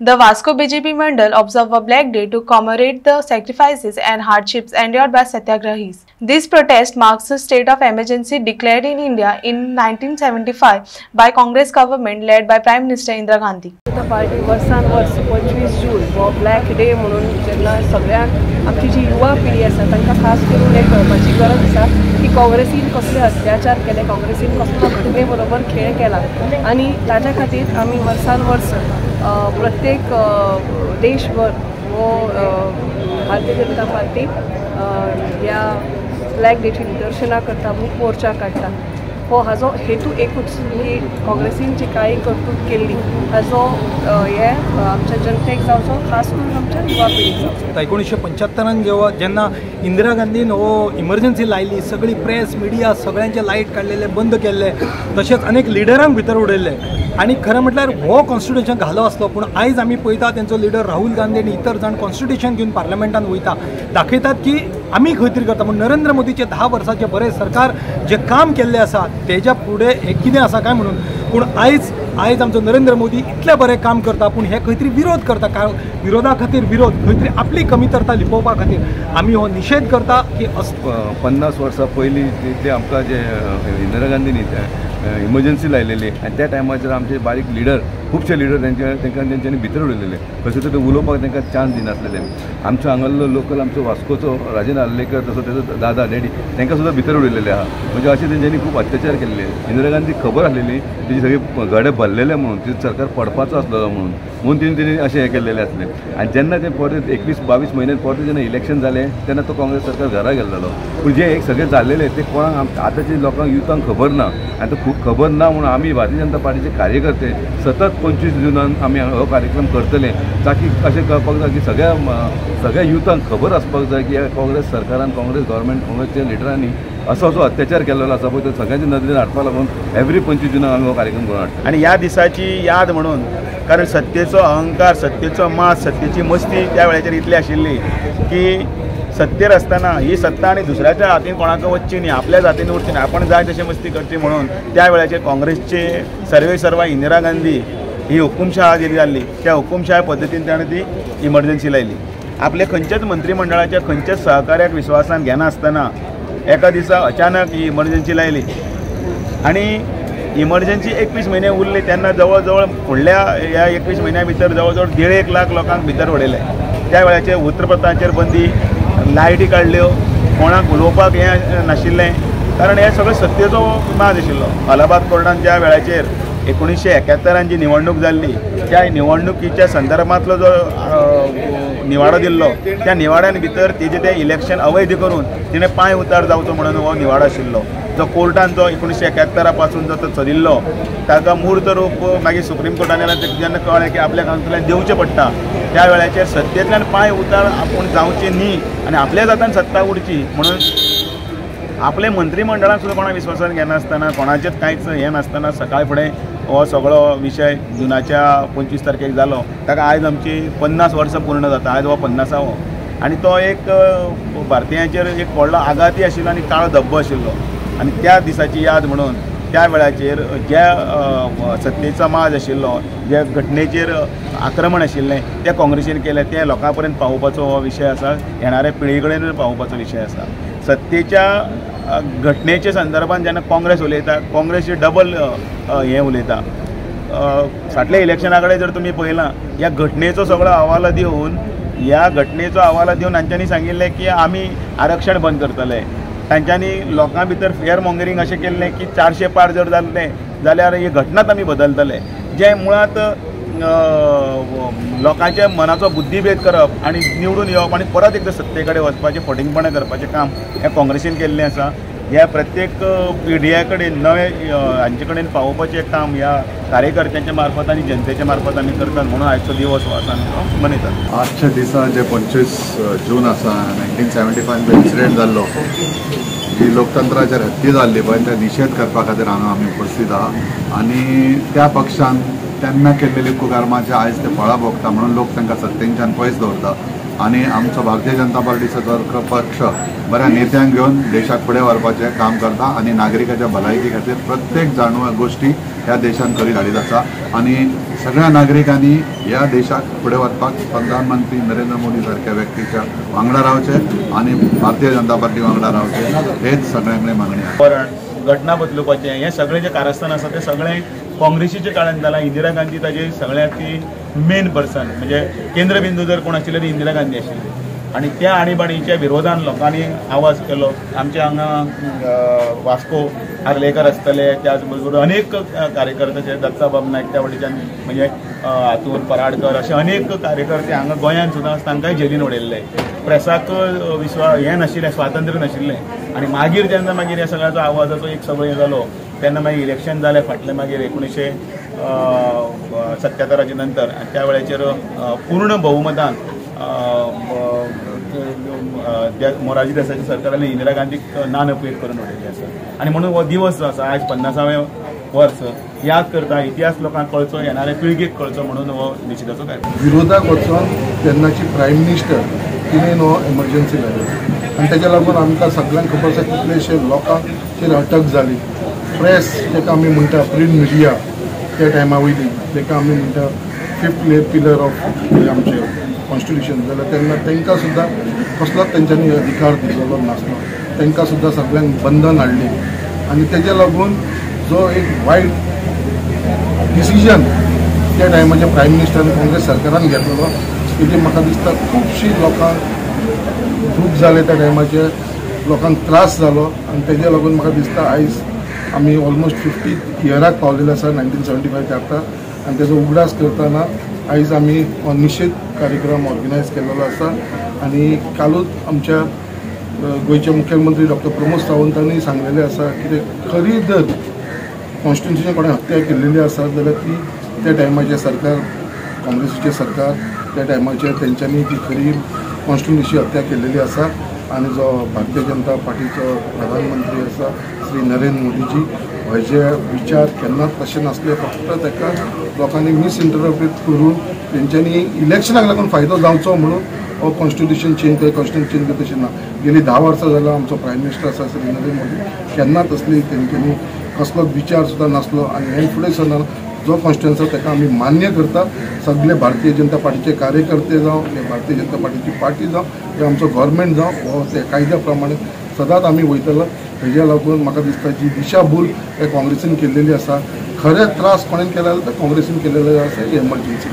The Vasco BJP Mandal observed a Black Day to commemorate the sacrifices and hardships endured by Satyagrahis. This protest marks the state of emergency declared in India in 1975 by Congress government led by Prime Minister Indira Gandhi. Party वर्सान वर्स 25 जून हो black day म्हणून जेन्ना सगळ्यांक आमची जी युवा पिढी आसा तांकां खास करून एक कळपाची गरज आसा की काँग्रेसीन कसले अत्याचार केले, काँग्रेसीन कसलो घटने बरोबर खेळ केला आणि ताच्या खातीर आमी वर्सान वर्स प्रत्येक देशभर हो भारतीय जनता पार्टी ह्या ब्लॅक डेची निदर्शनां करता, मूक मोर्चा काडटा. हो हाजो हेतू एकूच की काँग्रेसीन जी कांय कर्तूत केल्ली हाजो हे आमच्या जनतेक जावचो, खास करून आमच्या युवा पिढीक जावचो. 1975 जेन्ना इंदिरा गांधीन हो इमर्जन्सी लायली, सगळी प्रेस मिडिया सगळ्यांचे लायट काडलेले, बंद केल्ले, तशेंच अनेक लिडरांक भितर उडयल्ले आणि खरें म्हटल्यार हो कॉन्स्टिट्युशन घालो आसलो. पूण आयज आमी पळयता तेंचो लिडर राहुल गांधी आनी इतर जाण कॉन्स्टिट्युशन घेवन पार्लमेंटान वयता, दाखयतात की आमी खंय तरी करता. पूण नरेंद्र मोदीचे 10 वर्साचे बरें सरकार जे काम केल्लें आसा तेज्या फुडें हे कितें आसा काय म्हणून. पूण आयज आमचो नरेंद्र मोदी इतलें बरें काम करता, पूण हे खंय तरी विरोध करता. विरोधा खातीर विरोध, खंय तरी आपली कमीतरता लिपोवपा खातीर आमी हो निशेध करता की 50 वर्सां पयलीं ते आमकां जे इंदिरा गांधीनी इमर्जन्सी लायलेली आनी त्या टायमाचेर आमचे बारीक लिडर, खुबशे लिडर तेंच्यांनी भितर उडयलेले, खंयसर तरी उलोवपाक तांकां चान्स दिनासलेले. आमचो हांगालो लोकल आमचो वास्कोचो राजेंद्र आर्लेकर, तसो तेजो दादा डॅडी तांकां सुद्दां भितर उडयलेले आहा. म्हणजे अशें तेंच्यांनी खूब अत्याचार केल्ले. इंदिरा गांधी खबर आसलेली तेजी सगळे गडे भरलेले म्हणून, तिजो सरकार पडपाचो आसलेलो म्हणून तेणी अशें हें केल्लेलें असलें. आनी जेन्ना ते परत 21-22 म्हयन्यान परत जेन्ना इलेक्शन जालें तेन्ना तो काँग्रेस सरकार घरा गेल्लो. पूण जे एक सगळें जाल्लेलें ते कोणाक आतांच्या लोकांक युथांक खबर ना. आनी तो खूब खबर ना म्हणून आमी भारतीय जनता पार्टीचे कार्यकर्ते सतत 25 जुनान आमी हो कार्यक्रम करतले, ताकी अशें कळपाक जाय की सगळ्या युथांक खबर आसपाक जाय की काँग्रेस सरकारान, काँग्रेस गव्हर्मेंट, काँग्रेसच्या लिडरांनी असो अत्याचार केल्लो आसा पळय तो सगळ्यांच्या नदरेन हाडपा लागून एवरी 25 जुनाक आमी हो कार्यक्रम करून हाडटा. आनी ह्या दिसाची याद म्हणून, कारण सत्तेचो अहंकार, सत्तेचो मास, सत्तेची मस्ती त्या वेळाचेर इतली आशिल्ली की सत्तेर आसतना ही सत्ता आनी दुसऱ्याच्या हातीन कोणाक वचची न्ही, आपल्याच हातीन उरची न्ही, आपण जाय तशें मस्ती करची म्हणून त्या वेळाचेर काँग्रेसचे सर्वेसर्वा इंदिरा गांधी ही हुकुमशाह जी जाल्ली त्या हुकुमशाह पद्दतीन ताणें ती इमर्जन्सी लायली. आपले खंयच्याच मंत्रिमंडळाच्या खंयच्याच सहकार्याक विश्वासान घेनासतना एका दिसा अचानक ही इमर्जन्सी लायली आनी इमर्जन्सी 21 म्हयने उरले तेन्ना जवळ जवळ फुडल्या ह्या 21 म्हयन्या भितर जवळ जवळ 1.5 लाख लोकांक भितर उडयले. त्या वेळाचेर उत्रप्रतांचेर बंदी, लायटी काडल्यो, कोणाक उलोवपाक हें नाशिल्लें, कारण हे सगळें सत्तेचो माज आशिल्लो. अलाहाबाद कोर्टान ज्या वेळाचेर 1971 जी निवडणूक जाल्ली त्या निवडणुकीच्या संदर्भांतलो जो निवाडो दिल्लो त्या निवाड्यान भितर तेजें तें इलेक्शन अवैध करून तिणें पांय उतार जावचो म्हणून हो निवाडो आशिल्लो, जो कोर्टान जो 1971 पासून जो तो चलिल्लो ताका मूर्त रूप मागीर सुप्रीम कोर्टान जेन्ना कळ्ळें की आपल्या कावंसिलान दिवचें पडटा त्या वेळाचेर सत्तेंतल्यान पांय उतार आपूण जावचें न्ही आनी आपल्याच हातान सत्ता उरची म्हणून आपले मंत्रिमंडळाक सुद्दां कोणा विश्वासान घेनासतना, कोणाचेच कांयच हें नासतना सकाळ फुडें हो सगळो विशय जुनाच्या 25 तारखेक जालो. ताका आयज आमची 50 वर्सां पूर्ण जाता. आयज हो 50वो आनी तो एक भारतीयांचेर एक व्हडलो आघाती आशिल्लो आनी काळो धब्बो आशिल्लो. आनी त्या दिसाची याद म्हणून त्या वेळाचेर ज्या सत्तेचो माज आशिल्लो, ज्या घटनेचेर आक्रमण आशिल्लें तें काँग्रेसीन केलें, तें लोकां पर्यंत पावोवपाचो हो विशय आसा, येणाऱ्या पिळगे कडेन पावोवपाचो विशय आसा. सत्तेच्या घटनेच्या संदर्भात जेन्ना काँग्रेस उलयता, काँग्रेसची डबल हें उलयता. फाटल्या इलेक्शना कडेन जर तुमी पळयलां ह्या घटनेचो सगळो अहवाल दिवन तांच्यांनी सांगिल्लें की आमी आरक्षण बंद करतले. तांच्यांनी लोकां भितर फेअर मॉंगरिंग अशें केल्लें की 400 पार जर जाल्लें जाल्यार ही घटनाच आमी बदलतले, जें मुळात लोकांच्या मनाचो बुद्धीभेद करप आनी निवडून येवप आनी परत एकदां सत्ते कडेन वचपाचें फटींगपणां करपाचें काम हें काँग्रेसीन केल्लें आसा. ह्या प्रत्येक पिढये कडेन नवे हांचे कडेन पावोवपाचें काम ह्या कार्यकर्त्यांच्या मार्फत आनी जनतेच्या मार्फत आमी करतात म्हणून आयचो दिवस हो आसा आमी मनयतात. आजच्या दिसा जे 25 जून आसा 1975 इन्सिडेंट जाल्लो, जी लोकतंत्राचेर हत्या जाल्ली पळय ते निशेध करपा खातीर हांगा आमी उपस्थित आहा आनी त्या पक्षान तेन्ना केल्लेली कुकर्माचे आयज ते फळां भोगता म्हणून लोक तांकां सत्तेच्यान पयस दवरता. आणि आमचो भारतीय जनता पार्टीचो पक्ष बऱ्या नेत्यांक घेऊन देशाक फुडें व्हरपाचें काम करता आणि नागरिकाच्या भलायकी खातीर प्रत्येक गोष्टी ह्या देशान करीत हाडीत आसा आणि सगळ्या नागरिकांनी ह्या देशाक फुडें व्हरपाक प्रधानमंत्री नरेंद्र मोदी सारख्या व्यक्तीच्या वांगडा रावचे आणि भारतीय जनता पार्टी वांगडा रावचे हेच सगळ्यांकडे मागणी आहे। घटना बदलुपाचें हें सगळें जें कारस्थान आसा तें सगळें काँग्रेसीच्या काळान जालां। इंदिरा गांधी ताजी सगळ्यांत ती मेन पर्सन म्हणजे केंद्रबिंदू जर कोण आशिल्ले ती इंदिरा गांधी आशिल्ली आणि त्या आणीबाणीच्या विरोधान लोकांनी आवाज केलो। आमच्या हांगा वास्को आर्लेकर आसतले, त्याच बरोबर अनेक कार्यकर्ते जे दत्ताबाब नायक त्या वटेच्यान म्हणजे हातून पराडकर असे अनेक कार्यकर्ते हांगा गोंयांत सुद्दां तांकांय जेलीन उडयल्ले। प्रेसाक हें नाशिल्लें, स्वातंत्र्य नाशिल्लें आणि मागीर जेन्ना मागीर ह्या सगळ्याचो आवाजाचो एक सगळो जालो तेन्ना मागीर इलेक्शन जालें फाटलें मागीर 1977 नंतर त्या वेळाचेर पूर्ण बहुमतान मोरारजी देसाईच्या सरकारान इंदिरा गांधीक नानपयत करून उडयल्ली आसा आणि म्हणून हो दिवस जो आसा आज 50वें वर्स याद करता, इतिहास लोकांक कळचो, येणाऱ्या पिळगेक कळचो म्हणून हो निश्चिताचो कार्यक्रम। विरोधाक वचून तेन्नाची प्रायम मिनिस्टर तिणेन हो एमर्जन्सी लायलो आणि ताच्या लागून आमकां सगळ्यांक खबर आसा कितलेशे लोकांचेर अटक जाली। प्रेस जेका आमी म्हणटा प्रिंट मिडिया त्या टायमा वयली जेका आमी म्हणटा 5th पिलर ऑफ आमचे कॉन्स्टिट्यूशन जाल्यार तेन्ना तांकां सुद्दां कसलोच तेंच्यांनी अधिकार दिलेलो नासलो, तांकां सुद्दां सगळ्यांक बंधन हाडली आणि तेच्या लागून जो एक वायट डिसिजन त्या टायमाच्या प्रायम मिनिस्टरान काँग्रेस सरकारान घेतलेलो तेजे म्हाका दिसता खुबशीं लोकांक दूख जालें, त्या टायमाचे लोकांक त्रास जालो आणि तेजे लागून म्हाका दिसता आयज आमी ऑलमोस्ट 50th इयराक पावलेले आसा 1975 आफ्टर आणि तेजो उगडास करतना आयज आमी हो निशेध कार्यक्रम ऑर्गनायज केलेलो आसा आणि कालूच आमच्या गोयचे मुख्यमंत्री डॉक्टर प्रमोद सावंतांनी सांगलेले आसा की खरी जर कॉन्स्टिट्युशनाची कोणें हत्या केल्लेली आसा जाल्यार ती त्या टायमाचें सरकार काँग्रेसीचें सरकार त्या टायमाचेर तेंच्यांनी ती खरी कॉन्स्टिट्युशनाची हत्या केल्लेली आसा आणि जो भारतीय जनता पार्टीचो प्रधानमंत्री आसा श्री नरेंद्र मोदीजी हेजे विचार केन्नाच तशें नासले, फक्त ताका लोकांनी मिसइंटरप्रेट करून तेंच्यांनी इलेक्शनाक लागून फायदो जावचो म्हणून हो कॉन्स्टिट्युशन चेंज कर कॉन्स्टिट्युशन चेंज कर तशें ना। गेली 10 वर्सां जाल्यार आमचो प्रायम मिनिस्टर आसा श्री नरेंद्र मोदी केन्नाच असली तेंच्यांनी कसलोच विचार सुद्दां नासलो आणि हे फुडें सरना जो कॉन्स्टिट्युशन आसा ताका आमी मान्य करता। सगळे भारतीय जनता पार्टीचे कार्यकर्ते जावं हे भारतीय जनता पार्टीची पार्टी जावं हे आमचो गव्हर्मेंट जावं हो ते कायद्या प्रमाणे सदांच आमी वयतलो। हेज्या लागून म्हाका दिसता जी दिशाभूल हे काँग्रेसीन केल्लेली आसा, खरे त्रास कोणें केले जाल्यार काँग्रेसीन केलेले आसा एमर्जन्सी।